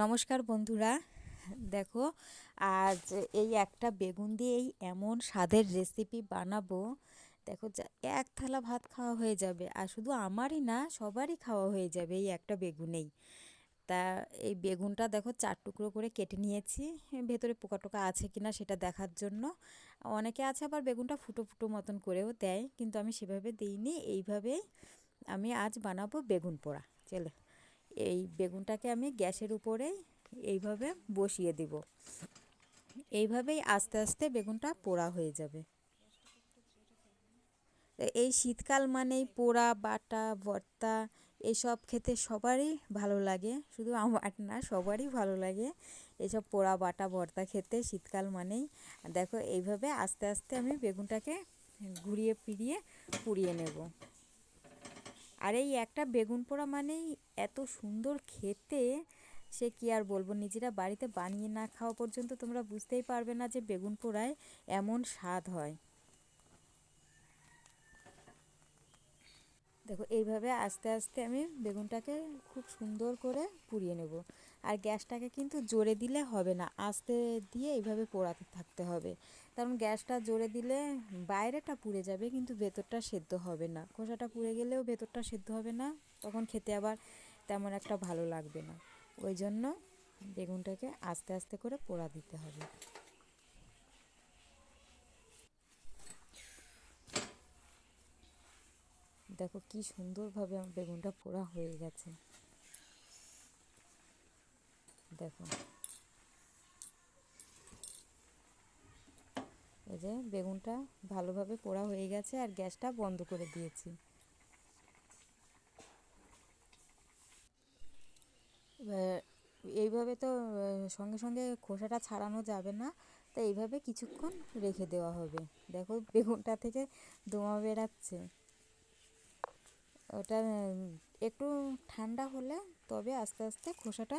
নমস্কার বন্ধুরা, দেখো আজ এই একটা বেগুন দিয়েই এমন স্বাদের রেসিপি বানাবো। দেখো এক থালা ভাত খাওয়া হয়ে যাবে, আর শুধু আমারই না, সবারই খাওয়া হয়ে যাবে এই একটা বেগুনেই। তা এই বেগুনটা দেখো 4 টুকরো করে কেটে নিয়েছি, ভেতরে পোকা টোকা আছে কিনা সেটা দেখার জন্য। অনেকে আছে আবার বেগুনটা ফুটো ফুটো মতন করেও দেয়, কিন্তু আমি সেভাবে দিইনি। এইভাবেই আমি আজ বানাবো বেগুন পোড়া। চলো, এই বেগুনটাকে আমি গ্যাসের উপরে এইভাবে বসিয়ে দিব। এইভাবেই আস্তে আস্তে বেগুনটা পোড়া হয়ে যাবে। এই শীতকাল মানেই পোড়া বাটা ভর্তা এইসব খেতে সবারই ভালো লাগে, শুধু আমার না, সবারই ভালো লাগে এইসব পোড়া বাটা ভর্তা খেতে শীতকাল মানেই। দেখো এইভাবে আস্তে আস্তে আমি বেগুনটাকে ঘুরিয়ে ফিরিয়ে পুড়িয়ে নেব। আর এই একটা বেগুন পোড়া মানেই এত সুন্দর খেতে, সে কি আর বলবো। নিজেরা বাড়িতে বানিয়ে না খাওয়া পর্যন্ত তোমরা বুঝতেই পারবে না যে বেগুন পোড়ায় এমন স্বাদ হয়। দেখো এইভাবে আস্তে আস্তে আমি বেগুনটাকে খুব সুন্দর করে পুড়িয়ে নেব। আর গ্যাসটাকে কিন্তু জোরে দিলে হবে না, আস্তে দিয়ে এইভাবে পোড়াতে থাকতে হবে। কারণ গ্যাসটা জোরে দিলে বাইরেটা পুড়ে যাবে, কিন্তু ভেতরটা সেদ্ধ হবে না। খোসাটা পুড়ে গেলেও ভেতরটা সেদ্ধ হবে না, তখন খেতে আবার তেমন একটা ভালো লাগবে না। ওই জন্য বেগুনটাকে আস্তে আস্তে করে পোড়া দিতে হবে। দেখো কি সুন্দরভাবে আমার বেগুনটা পোড়া হয়ে গেছে। দেখো, এই যে বেগুনটা ভালোভাবে পোড়া হয়ে গেছে, আর গ্যাসটা বন্ধ করে দিয়েছি। এবার এইভাবে তো সঙ্গে সঙ্গে খোসাটা ছাড়ানো যাবে না, তাই এইভাবে কিছুক্ষণ রেখে দেওয়া হবে। দেখো বেগুনটা থেকে ধোঁয়া বেরাচ্ছে, ওটা একটু ঠান্ডা হলে তবে আস্তে আস্তে খোসাটা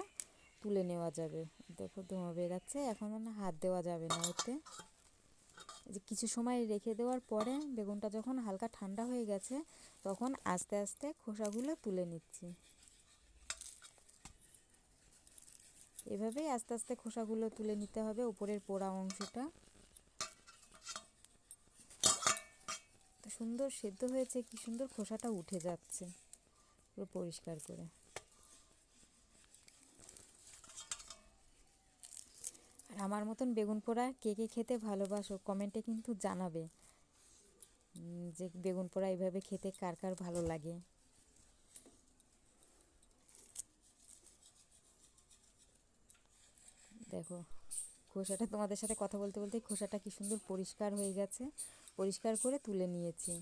তুলে নেওয়া যাবে। দেখো ধোঁয়া বেরাচ্ছে, এখন হাত দেওয়া যাবে না ওতে। যে কিছু সময় রেখে দেওয়ার পরে বেগুনটা যখন হালকা ঠান্ডা হয়ে গেছে, তখন আস্তে আস্তে খোসাগুলো তুলে নিচ্ছি। এভাবেই আস্তে আস্তে খোসাগুলো তুলে নিতে হবে, উপরের পোড়া অংশটা। তো সুন্দর সেদ্ধ হয়েছে, কি সুন্দর খোসাটা উঠে যাচ্ছে পুরো পরিষ্কার করে। আর আমার মতন বেগুন পোড়া কে কে খেতে ভালোবাসো কমেন্টে কিন্তু জানাবে, যে বেগুন পোড়া এইভাবে খেতে কার কার ভালো লাগে। দেখো খোসাটা, তোমাদের সাথে কথা বলতে বলতে খোসাটা কি সুন্দর পরিষ্কার হয়ে গেছে, পরিষ্কার করে তুলে নিয়েছি।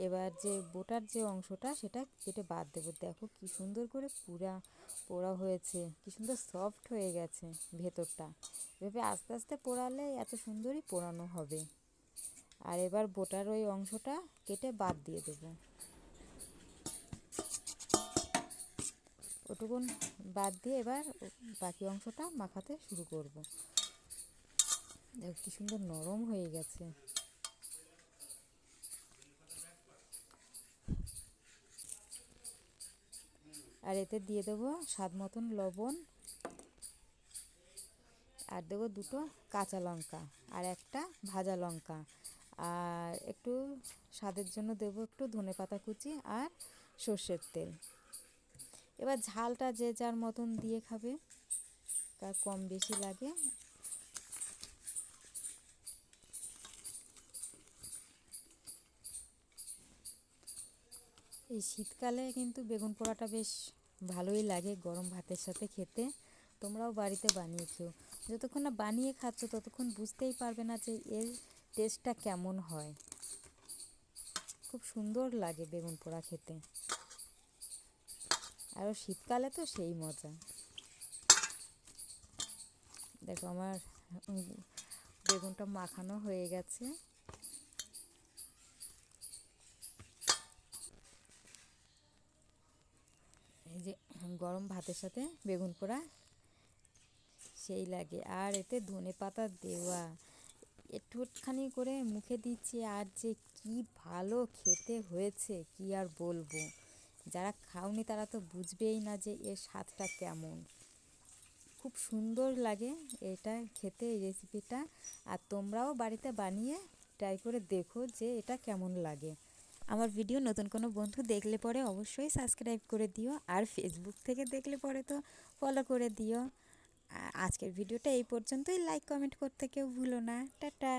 এবার যে বোটার যে অংশটা সেটা কেটে বাদ দেবো। দেখো কি সুন্দর করে পুরা পোড়া হয়েছে, কি সুন্দর সফট হয়ে গেছে ভেতরটা। এভাবে আস্তে আস্তে পোড়ালে এত সুন্দরই পোড়ানো হবে। আর এবার বোটার ওই অংশটা কেটে বাদ দিয়ে দেবো। ওটুকুন বাদ দিয়ে এবার বাকি অংশটা মাখাতে শুরু করব। দেখো কি সুন্দর নরম হয়ে গেছে। আর এতে দিয়ে দেবো স্বাদ মতন লবণ, আর দেবো 2টো কাঁচা লঙ্কা, আর একটা ভাজা লঙ্কা, আর একটু স্বাদের জন্য দেবো একটু ধনেপাতা কুচি আর সর্ষের তেল। এবার ঝালটা যে যার মতন দিয়ে খাবে, কার কম বেশি লাগে। এই শীতকালে কিন্তু বেগুন পোড়াটা বেশ ভালোই লাগে গরম ভাতের সাথে খেতে। তোমরাও বাড়িতে বানিয়েছো, যতক্ষণ না বানিয়ে খাচ্ছ ততক্ষণ বুঝতেই পারবে না যে এর টেস্টটা কেমন হয়। খুব সুন্দর লাগে বেগুন পোড়া খেতে, আরও শীতকালে তো সেই মজা। দেখো আমার বেগুনটা মাখানো হয়ে গেছে। এই যে গরম ভাতের সাথে বেগুন পোড়া সেই লাগে, আর এতে ধনেপাতা দেওয়া একটুখানি করে মুখে দিচ্ছি, আর যে কি ভালো খেতে হয়েছে কি আর বলবো। যারা খাওনি তারা তো বুঝবেই না যে এর স্বাদটা কেমন। খুব সুন্দর লাগে এটা খেতে, এই রেসিপিটা। আর তোমরাও বাড়িতে বানিয়ে ট্রাই করে দেখো যে এটা কেমন লাগে। আমার ভিডিও নতুন কোনো বন্ধু দেখলে পরে অবশ্যই সাবস্ক্রাইব করে দিও, আর ফেসবুক থেকে দেখলে পরে তো ফলো করে দিও। আজকের ভিডিওটা এই পর্যন্তই। লাইক কমেন্ট করতে কেউ ভুলো না। টাটা।